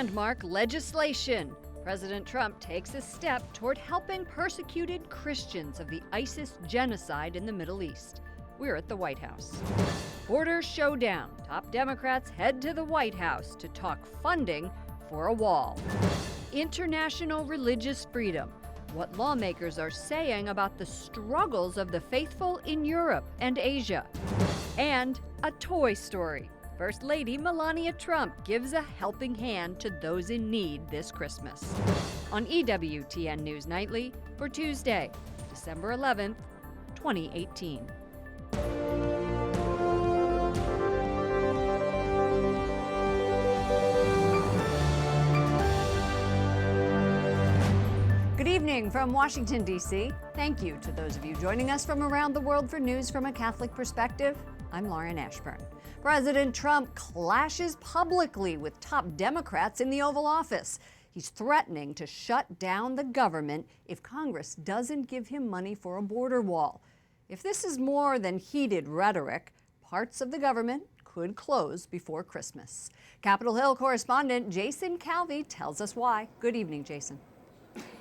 landmark legislation. President Trump takes a step toward helping persecuted Christians of the ISIS genocide in the Middle East. We're at the White House. Border showdown. Top Democrats head to the White House to talk funding for a wall. International religious freedom. What lawmakers are saying about the struggles of the faithful in Europe and Asia. And a toy story. First Lady Melania Trump gives a helping hand to those in need this Christmas. On EWTN News Nightly for Tuesday, December 11th, 2018. Good evening from Washington, D.C. Thank you to those of you joining us from around the world for news from a Catholic perspective. I'm Lauren Ashburn. President Trump clashes publicly with top Democrats in the Oval Office. He's threatening to shut down the government if Congress doesn't give him money for a border wall. If this is more than heated rhetoric, parts of the government could close before Christmas. Capitol Hill correspondent Jason Calvi tells us why. Good evening, Jason.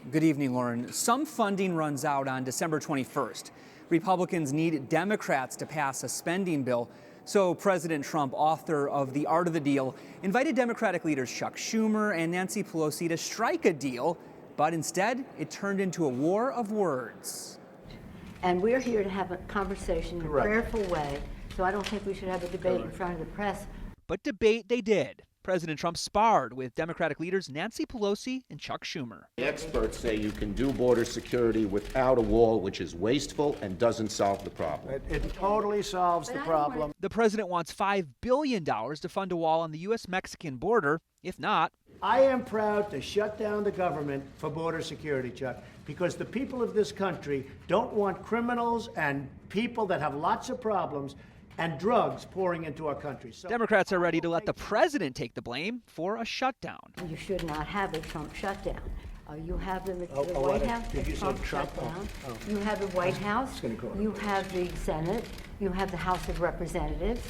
Good evening, Lauren. Some funding runs out on December 21st. Republicans need Democrats to pass a spending bill. So President Trump, author of The Art of the Deal, invited Democratic leaders Chuck Schumer and Nancy Pelosi to strike a deal, but instead it turned into a war of words. And we're here to have a conversation in a prayerful way, so I don't think we should have a debate in front of the press. But debate they did. President Trump sparred with Democratic leaders Nancy Pelosi and Chuck Schumer. The experts say you can do border security without a wall, which is wasteful and doesn't solve the problem. It totally solves the problem. The president wants $5 billion to fund a wall on the U.S.-Mexican border. If not, I am proud to shut down the government for border security, Chuck, because the people of this country don't want criminals and people that have lots of problems and drugs pouring into our country. So Democrats are ready to let the president take the blame for a shutdown. You should not have a Trump shutdown. You have the White House, the Trump shutdown. You have the White House, you have the Senate, you have the House of Representatives,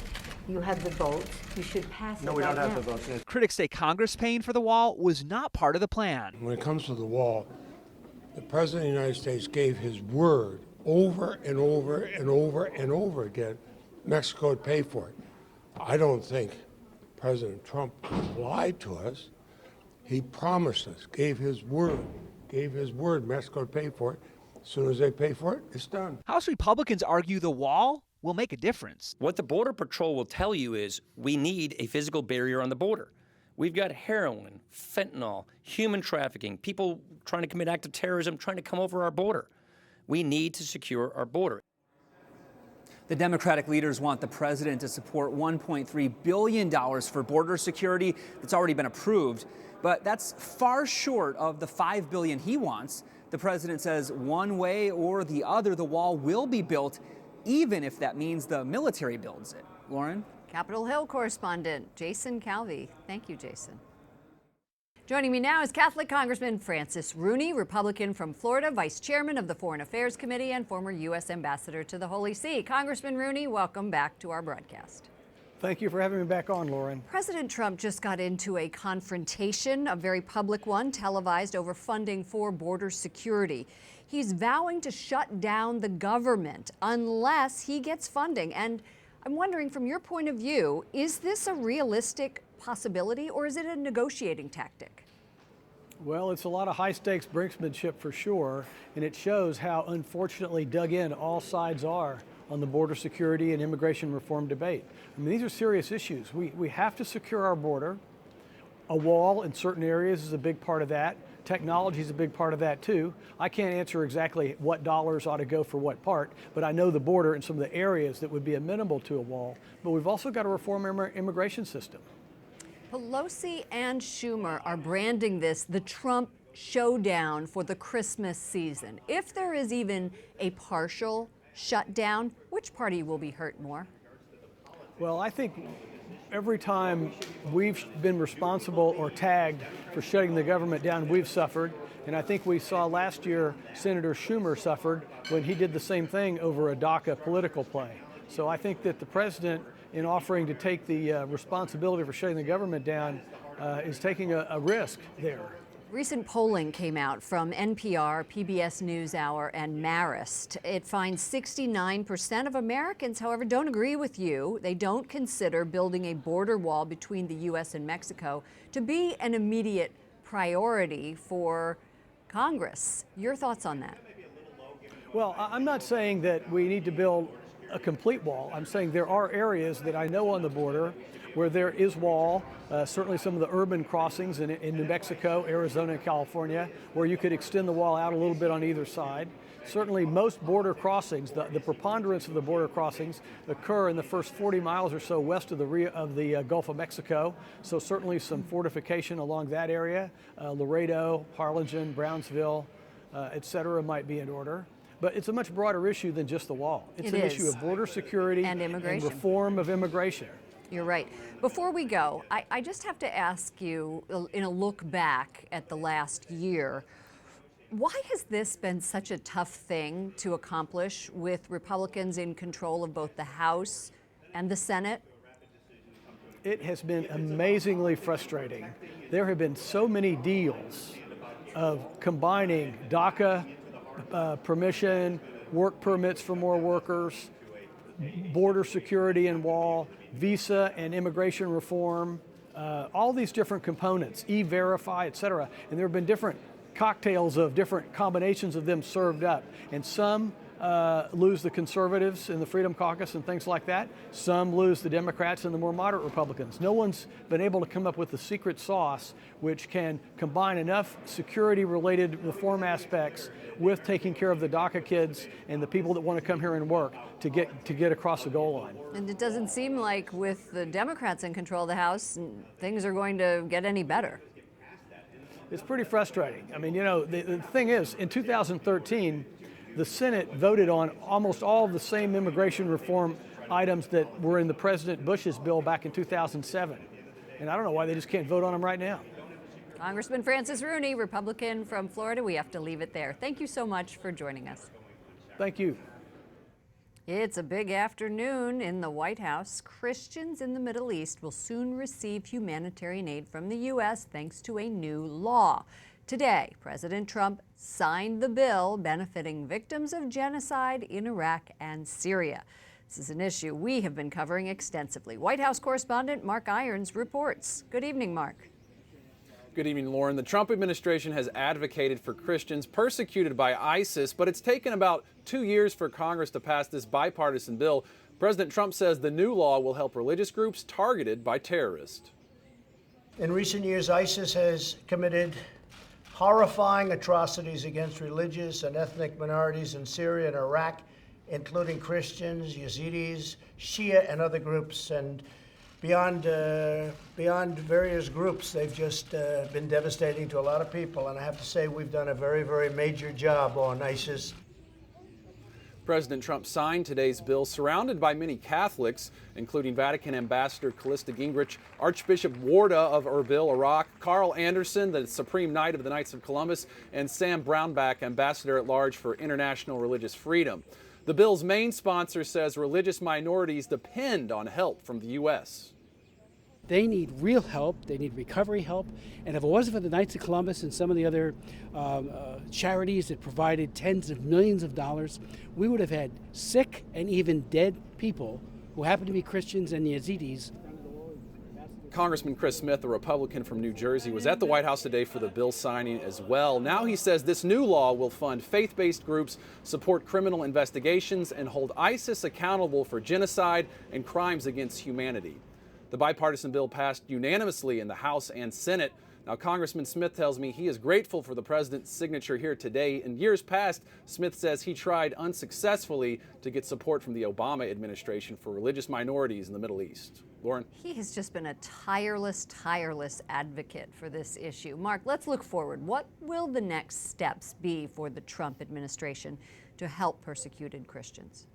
you have the votes. You should pass it. No, we don't have the votes. Critics say Congress paying for the wall was not part of the plan. When it comes to the wall, the President of the United States gave his word over and over and over and over again. Mexico would pay for it. I don't think President Trump lied to us. He promised us, gave his word Mexico would pay for it. As soon as they pay for it, it's done. House Republicans argue the wall will make a difference. What the Border Patrol will tell you is we need a physical barrier on the border. We've got heroin, fentanyl, human trafficking, people trying to commit acts of terrorism, trying to come over our border. We need to secure our border. The Democratic leaders want the president to support $1.3 billion for border security that's already been approved. But that's far short of the $5 billion he wants. The president says one way or the other, the wall will be built, even if that means the military builds it. Lauren? Capitol Hill correspondent Jason Calvi. Thank you, Jason. Joining me now is Catholic Congressman Francis Rooney, Republican from Florida, Vice Chairman of the Foreign Affairs Committee and former U.S. Ambassador to the Holy See. Congressman Rooney, welcome back to our broadcast. Thank you for having me back on, Lauren. President Trump just got into a confrontation, a very public one, televised over funding for border security. He's vowing to shut down the government unless he gets funding. And I'm wondering, from your point of view, is this a realistic possibility or is it a negotiating tactic? Well, it's a lot of high-stakes brinksmanship for sure, and it shows how unfortunately dug in all sides are on the border security and immigration reform debate. I mean, these are serious issues. We have to secure our border. A wall in certain areas is a big part of that. Technology is a big part of that too. I can't answer exactly what dollars ought to go for what part, but I know the border and some of the areas that would be amenable to a wall. But we've also got to reform our immigration system. Pelosi and Schumer are branding this the Trump showdown for the Christmas season. If there is even a partial shutdown, which party will be hurt more? Well, I think every time we've been responsible or tagged for shutting the government down, we've suffered. And I think we saw last year Senator Schumer suffered when he did the same thing over a DACA political play. So I think that the president, in offering to take the responsibility for shutting the government down, is taking a risk there. Recent polling came out from NPR, PBS NewsHour, and Marist. It finds 69% of Americans, however, don't agree with you. They don't consider building a border wall between the U.S. and Mexico to be an immediate priority for Congress. Your thoughts on that? Well, I'm not saying that we need to build a complete wall. I'm saying there are areas that I know on the border where there is wall, certainly some of the urban crossings in New Mexico, Arizona, and California, where you could extend the wall out a little bit on either side. Certainly most border crossings, the preponderance of the border crossings occur in the first 40 miles or so west of the Gulf of Mexico. So certainly some fortification along that area. Laredo, Harlingen, Brownsville, et cetera might be in order. But it's a much broader issue than just the wall. It's an issue of border security and immigration. And reform of immigration. You're right. Before we go, I just have to ask you, in a look back at the last year, why has this been such a tough thing to accomplish with Republicans in control of both the House and the Senate? It has been amazingly frustrating. There have been so many deals of combining DACA, permission, work permits for more workers, border security and wall, visa and immigration reform, all these different components, E-Verify, et cetera. And there have been different cocktails of different combinations of them served up. And some lose the conservatives in the Freedom Caucus and things like that. Some lose the Democrats and the more moderate Republicans. No one's been able to come up with the secret sauce which can combine enough security-related reform aspects with taking care of the DACA kids and the people that want to come here and work to get across the goal line. And it doesn't seem like with the Democrats in control of the House, things are going to get any better. It's pretty frustrating. I mean, you know, the thing is, in 2013, the Senate voted on almost all of the same immigration reform items that were in the President Bush's bill back in 2007. And I don't know why they just can't vote on them right now. Congressman Francis Rooney, Republican from Florida, we have to leave it there. Thank you so much for joining us. Thank you. It's a big afternoon in the White House. Christians in the Middle East will soon receive humanitarian aid from the U.S. thanks to a new law. Today, President Trump signed the bill benefiting victims of genocide in Iraq and Syria. This is an issue we have been covering extensively. White House correspondent Mark Irons reports. Good evening, Mark. Good evening, Lauren. The Trump administration has advocated for Christians persecuted by ISIS, but it's taken about 2 years for Congress to pass this bipartisan bill. President Trump says the new law will help religious groups targeted by terrorists. In recent years, ISIS has committed horrifying atrocities against religious and ethnic minorities in Syria and Iraq, including Christians, Yazidis, Shia, and other groups. And beyond various groups, they've just been devastating to a lot of people. And I have to say, we've done a very, very major job on ISIS. President Trump signed today's bill, surrounded by many Catholics, including Vatican Ambassador Callista Gingrich, Archbishop Warda of Erbil, Iraq, Carl Anderson, the Supreme Knight of the Knights of Columbus, and Sam Brownback, Ambassador at Large for International Religious Freedom. The bill's main sponsor says religious minorities depend on help from the U.S. They need real help. They need recovery help. And if it wasn't for the Knights of Columbus and some of the other charities that provided tens of millions of dollars, we would have had sick and even dead people who happen to be Christians and Yazidis. Congressman Chris Smith, a Republican from New Jersey, was at the White House today for the bill signing as well. Now he says this new law will fund faith-based groups, support criminal investigations, and hold ISIS accountable for genocide and crimes against humanity. The bipartisan bill passed unanimously in the House and Senate. Now, Congressman Smith tells me he is grateful for the president's signature here today. In years past, Smith says he tried unsuccessfully to get support from the Obama administration for religious minorities in the Middle East. Lauren? He has just been a tireless advocate for this issue. Mark, let's look forward. What will the next steps be for the Trump administration to help persecuted Christians?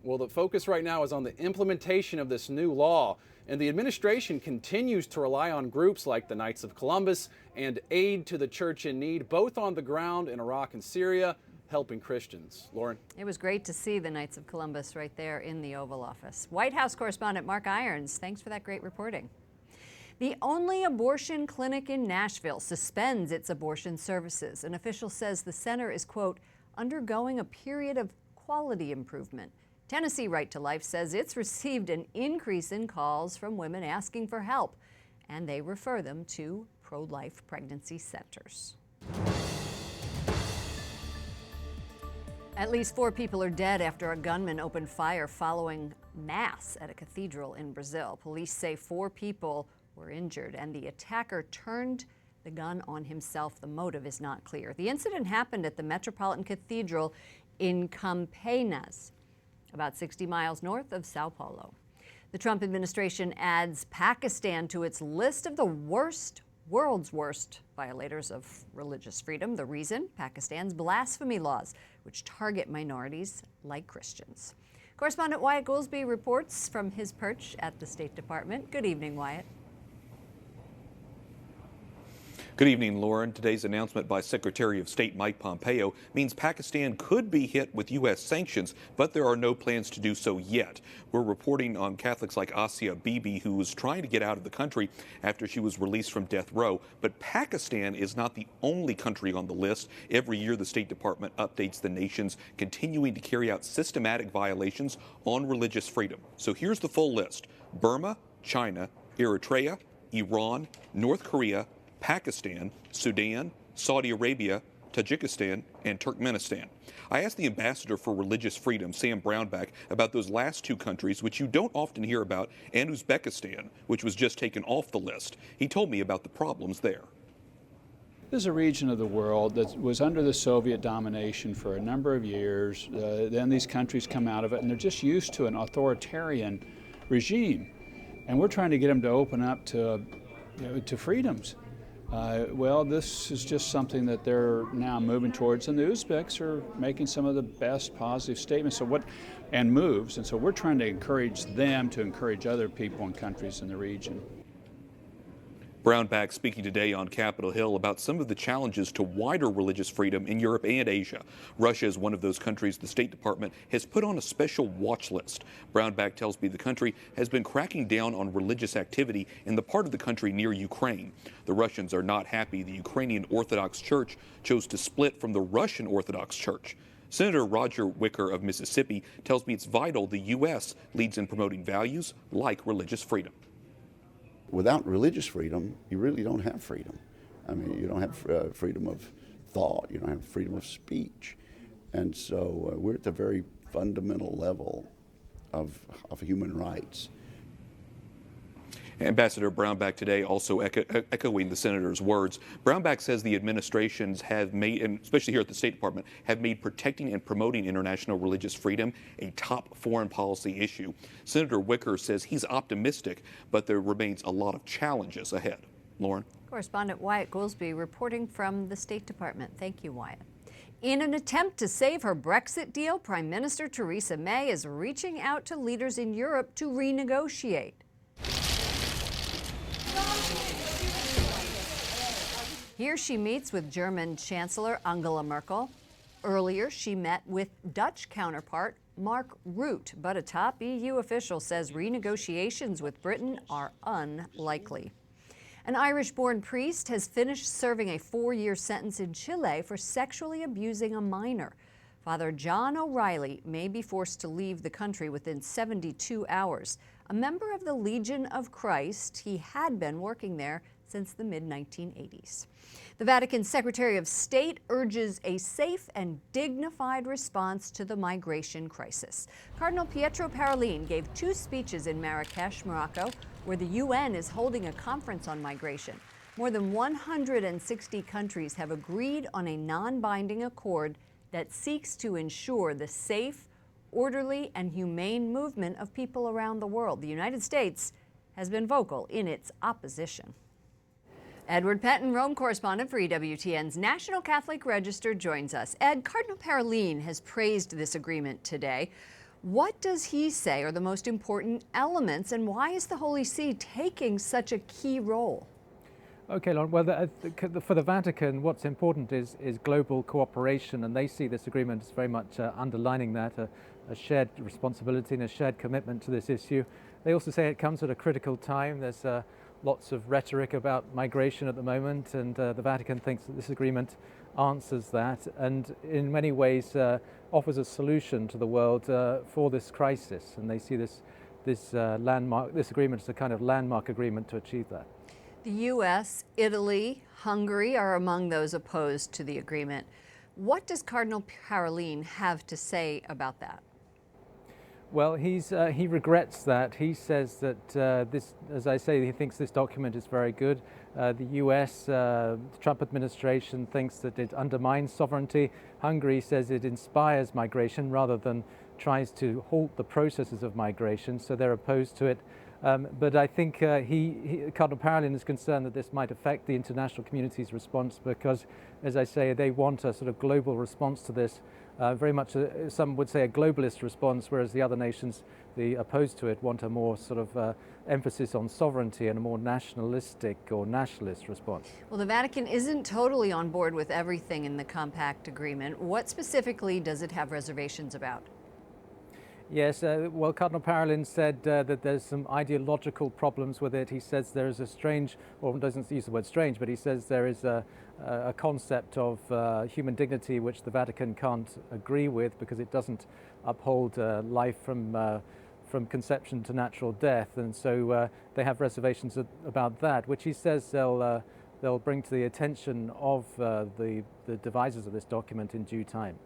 Well, the focus right now is on the implementation of this new law, and the administration continues to rely on groups like the Knights of Columbus and aid to the church in need, both on the ground in Iraq and Syria, helping Christians. Lauren? It was great to see the Knights of Columbus right there in the Oval Office. White House correspondent Mark Irons, thanks for that great reporting. The only abortion clinic in Nashville suspends its abortion services. An official says the center is, quote, undergoing a period of quality improvement. Tennessee Right to Life says it's received an increase in calls from women asking for help, and they refer them to pro-life pregnancy centers. At least 4 people are dead after a gunman opened fire following Mass at a cathedral in Brazil. Police say 4 people were injured, and the attacker turned the gun on himself. The motive is not clear. The incident happened at the Metropolitan Cathedral in Campinas, about 60 miles north of Sao Paulo. The Trump administration adds Pakistan to its list of the world's worst violators of religious freedom. The reason? Pakistan's blasphemy laws, which target minorities like Christians. Correspondent Wyatt Goolsbee reports from his perch at the State Department. Good evening, Wyatt. Good evening, Lauren. Today's announcement by Secretary of State Mike Pompeo means Pakistan could be hit with U.S. sanctions, but there are no plans to do so yet. We're reporting on Catholics like Asia Bibi, who was trying to get out of the country after she was released from death row. But Pakistan is not the only country on the list. Every year, the State Department updates the nations continuing to carry out systematic violations on religious freedom. So here's the full list: Burma, China, Eritrea, Iran, North Korea, Pakistan, Sudan, Saudi Arabia, Tajikistan, and Turkmenistan. I asked the ambassador for religious freedom, Sam Brownback, about those last 2 countries, which you don't often hear about, and Uzbekistan, which was just taken off the list. He told me about the problems there. This is a region of the world that was under the Soviet domination for a number of years. Then these countries come out of it, and they're just used to an authoritarian regime. And we're trying to get them to open up to freedoms. Well, this is just something that they're now moving towards, and the Uzbeks are making some of the best positive statements and moves, and so we're trying to encourage them to encourage other people and countries in the region. Brownback speaking today on Capitol Hill about some of the challenges to wider religious freedom in Europe and Asia. Russia is one of those countries the State Department has put on a special watch list. Brownback tells me the country has been cracking down on religious activity in the part of the country near Ukraine. The Russians are not happy the Ukrainian Orthodox Church chose to split from the Russian Orthodox Church. Senator Roger Wicker of Mississippi tells me it's vital the U.S. leads in promoting values like religious freedom. Without religious freedom, you really don't have freedom. I mean, you don't have freedom of thought, you don't have freedom of speech. And so we're at the very fundamental level of human rights. Ambassador Brownback today also echoing the senator's words. Brownback says the administrations have made, and especially here at the State Department, have made protecting and promoting international religious freedom a top foreign policy issue. Senator Wicker says he's optimistic, but there remains a lot of challenges ahead. Lauren? Correspondent Wyatt Goolsbee reporting from the State Department. Thank you, Wyatt. In an attempt to save her Brexit deal, Prime Minister Theresa May is reaching out to leaders in Europe to renegotiate. Here she meets with German Chancellor Angela Merkel. Earlier, she met with Dutch counterpart Mark Rutte, but a top EU official says renegotiations with Britain are unlikely. An Irish-born priest has finished serving a 4-year sentence in Chile for sexually abusing a minor. Father John O'Reilly may be forced to leave the country within 72 hours. A member of the Legion of Christ, he had been working there since the mid-1980s. The Vatican's Secretary of State urges a safe and dignified response to the migration crisis. Cardinal Pietro Parolin gave 2 speeches in Marrakesh, Morocco, where the UN is holding a conference on migration. More than 160 countries have agreed on a non-binding accord that seeks to ensure the safe, orderly, and humane movement of people around the world. The United States has been vocal in its opposition. Edward Penton, Rome correspondent for EWTN's National Catholic Register, joins us. Ed, Cardinal Parolin has praised this agreement today. What does he say are the most important elements, and why is the Holy See taking such a key role? Okay, Lauren, well, for the Vatican, what's important is global cooperation, and they see this agreement as very much underlining that, a shared responsibility and a shared commitment to this issue. They also say it comes at a critical time. There's lots of rhetoric about migration at the moment, and the Vatican thinks that this agreement answers that and in many ways offers a solution to the world for this crisis. And they see this agreement as a kind of landmark agreement to achieve that. The U.S., Italy, Hungary are among those opposed to the agreement. What does Cardinal Parolin have to say about that? Well, he regrets that. He says that this, as I say, he thinks this document is very good. The US, the Trump administration thinks that it undermines sovereignty. Hungary says it inspires migration rather than tries to halt the processes of migration, so they're opposed to it. But I think Cardinal Parolin is concerned that this might affect the international community's response because, as I say, they want a sort of global response to this. Very much, some would say, a globalist response, whereas the other nations, the opposed to it, want a more sort of emphasis on sovereignty and a more nationalistic or nationalist response. Well, the Vatican isn't totally on board with everything in the compact agreement. What specifically does it have reservations about? Yes, well, Cardinal Parolin said that there's some ideological problems with it. He says there is a strange, or doesn't use the word strange, but he says there is a concept of human dignity which the Vatican can't agree with because it doesn't uphold life from conception to natural death, and so they have reservations about that, which he says they'll bring to the attention of the devisers of this document in due time.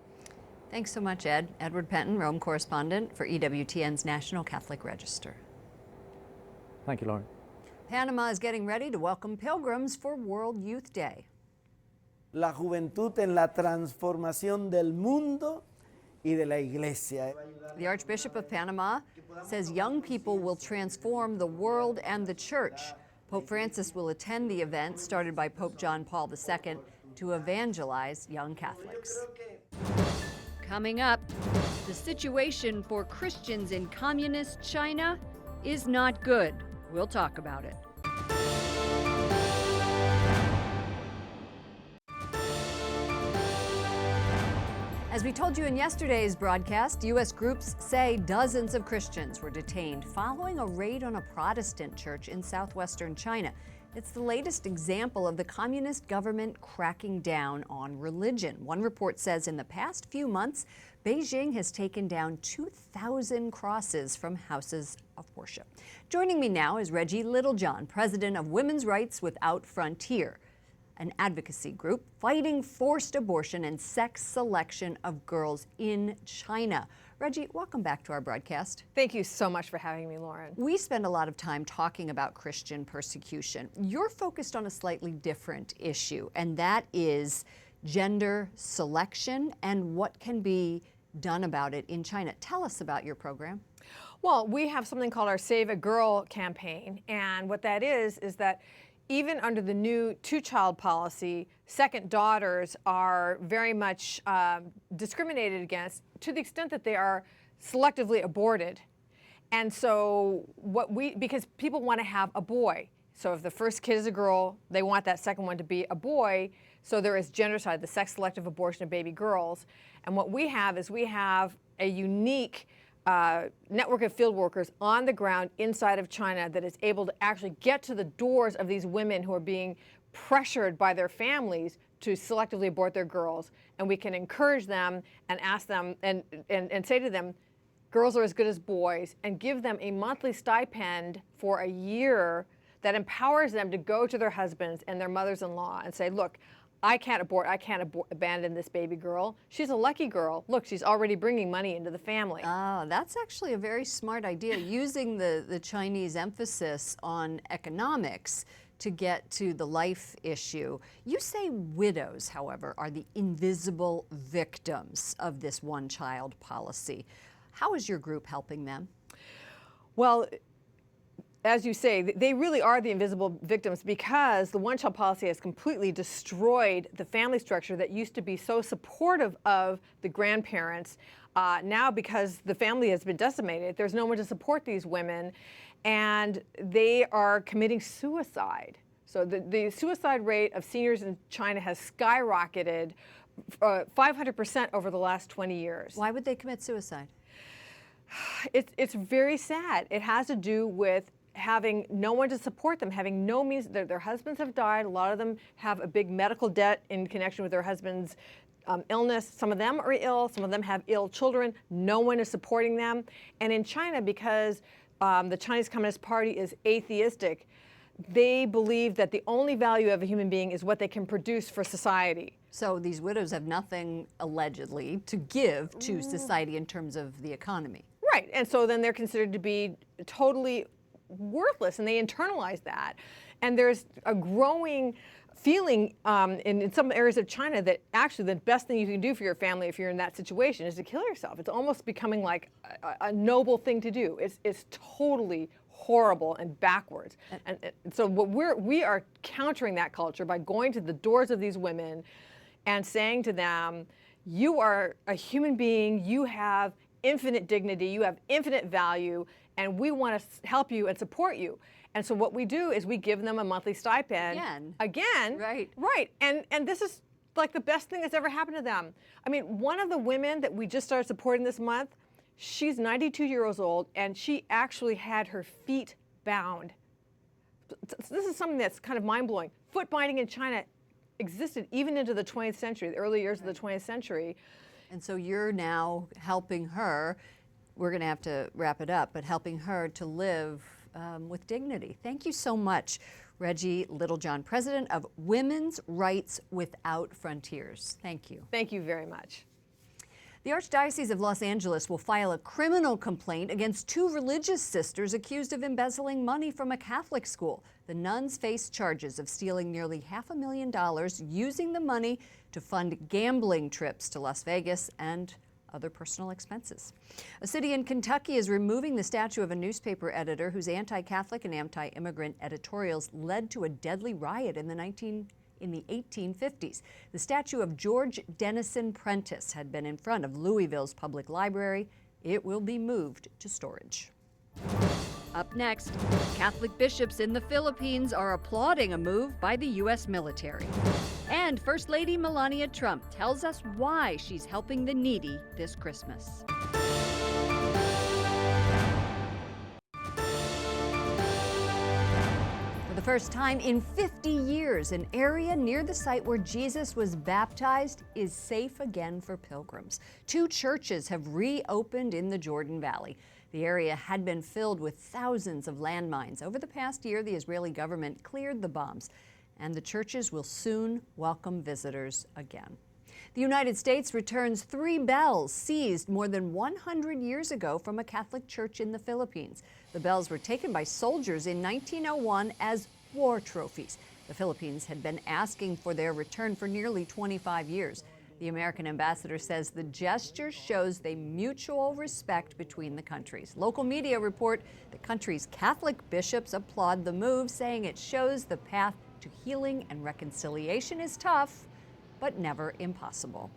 Thanks so much, Ed. Edward Penton, Rome correspondent for EWTN's National Catholic Register. Thank you, Lauren. Panama is getting ready to welcome pilgrims for World Youth Day. La juventud en la transformación del mundo y de la iglesia. The Archbishop of Panama says young people will transform the world and the church. Pope Francis will attend the event started by Pope John Paul II to evangelize young Catholics. Coming up, the situation for Christians in communist China is not good. We'll talk about it. As we told you in yesterday's broadcast, U.S. groups say dozens of Christians were detained following a raid on a Protestant church in southwestern China. It's the latest example of the communist government cracking down on religion. One report says in the past few months, Beijing has taken down 2,000 crosses from houses of worship. Joining me now is Reggie Littlejohn, president of Women's Rights Without Frontier, an advocacy group fighting forced abortion and sex selection of girls in China. Reggie, welcome back to our broadcast. Thank you so much for having me, Lauren. We spend a lot of time talking about Christian persecution. You're focused on a slightly different issue, and that is gender selection and what can be done about it in China. Tell us about your program. Well, we have something called our Save a Girl campaign, and what that is that even under the new two-child policy, second daughters are very much discriminated against to the extent that they are selectively aborted. And so because people want to have a boy. So if the first kid is a girl, they want that second one to be a boy. So there is gendercide, the sex-selective abortion of baby girls. And what we have is we have a unique network of field workers on the ground inside of China that is able to actually get to the doors of these women who are being pressured by their families to selectively abort their girls. And we can encourage them and ask them and say to them, girls are as good as boys, and give them a monthly stipend for a year that empowers them to go to their husbands and their mothers-in-law and say, look, I can't abandon this baby girl. She's a lucky girl. Look, she's already bringing money into the family. That's actually a very smart idea, using the Chinese emphasis on economics to get to the life issue. You say widows, however, are the invisible victims of this one-child policy. How is your group helping them? Well, as you say, they really are the invisible victims because the one-child policy has completely destroyed the family structure that used to be so supportive of the grandparents. Now, because the family has been decimated, there's no one to support these women, and they are committing suicide. So the suicide rate of seniors in China has skyrocketed 500% over the last 20 years. Why would they commit suicide? It's very sad. It has to do with having no one to support them, having no means. Their husbands have died. A lot of them have a big medical debt in connection with their husband's illness. Some of them are ill. Some of them have ill children. No one is supporting them. And in China, because the Chinese Communist Party is atheistic, they believe that the only value of a human being is what they can produce for society. So these widows have nothing, allegedly, to give to society in terms of the economy. Right, and so then they're considered to be totally worthless, and they internalize that. And there's a growing feeling in some areas of China that actually the best thing you can do for your family if you're in that situation is to kill yourself. It's almost becoming like a noble thing to do. It's totally horrible and backwards. And so we are countering that culture by going to the doors of these women and saying to them, you are a human being, you have infinite dignity, you have infinite value, and we want to help you and support you. And so what we do is we give them a monthly stipend. Again. Right. Right. And this is like the best thing that's ever happened to them. I mean, one of the women that we just started supporting this month, she's 92 years old, and she actually had her feet bound. This is something that's kind of mind-blowing. Foot binding in China existed even into the 20th century, the early years of the 20th century. And so you're now helping her, we're going to have to wrap it up, but helping her to live with dignity. Thank you so much, Reggie Littlejohn, president of Women's Rights Without Frontiers. Thank you. Thank you very much. The Archdiocese of Los Angeles will file a criminal complaint against 2 religious sisters accused of embezzling money from a Catholic school. The nuns face charges of stealing nearly $500,000 using the money to fund gambling trips to Las Vegas and other personal expenses. A city in Kentucky is removing the statue of a newspaper editor whose anti-Catholic and anti-immigrant editorials led to a deadly riot in the 1850s. The statue of George Dennison Prentice had been in front of Louisville's public library. It will be moved to storage. Up next, Catholic bishops in the Philippines are applauding a move by the U.S. military. And First Lady Melania Trump tells us why she's helping the needy this Christmas. For the first time in 50 years, an area near the site where Jesus was baptized is safe again for pilgrims. 2 churches have reopened in the Jordan Valley. The area had been filled with thousands of landmines. Over the past year, the Israeli government cleared the bombs, and the churches will soon welcome visitors again. The United States returns 3 bells seized more than 100 years ago from a Catholic church in the Philippines. The bells were taken by soldiers in 1901 as war trophies. The Philippines had been asking for their return for nearly 25 years. The American ambassador says the gesture shows the mutual respect between the countries. Local media report the country's Catholic bishops applaud the move, saying it shows the path to healing and reconciliation is tough, but never impossible.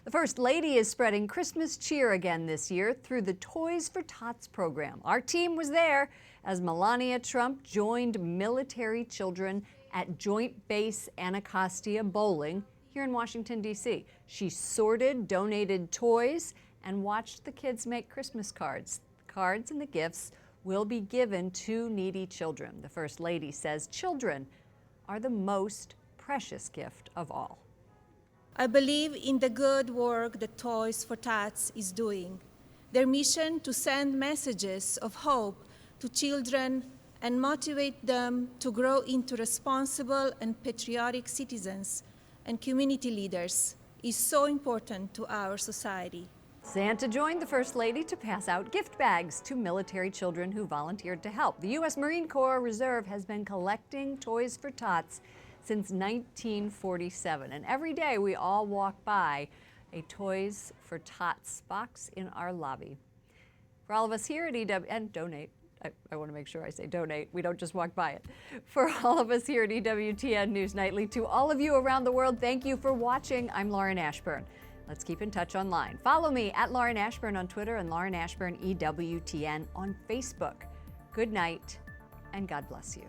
The First Lady is spreading Christmas cheer again this year through the Toys for Tots program. Our team was there as Melania Trump joined military children at Joint Base Anacostia Bowling here in Washington, D.C. She sorted donated toys and watched the kids make Christmas cards. The cards and the gifts will be given to needy children. The First Lady says children are the most precious gift of all. I believe in the good work that Toys for Tots is doing. Their mission to send messages of hope to children and motivate them to grow into responsible and patriotic citizens and community leaders is so important to our society. Santa joined the First Lady to pass out gift bags to military children who volunteered to help. The U.S. Marine Corps Reserve has been collecting Toys for Tots since 1947, and every day we all walk by a Toys for Tots box in our lobby. For all of us here at and donate. I want to make sure I say donate. We don't just walk by it. For all of us here at EWTN News Nightly, to all of you around the world, thank you for watching. I'm Lauren Ashburn. Let's keep in touch online. Follow me at Lauren Ashburn on Twitter and Lauren Ashburn EWTN on Facebook. Good night, and God bless you.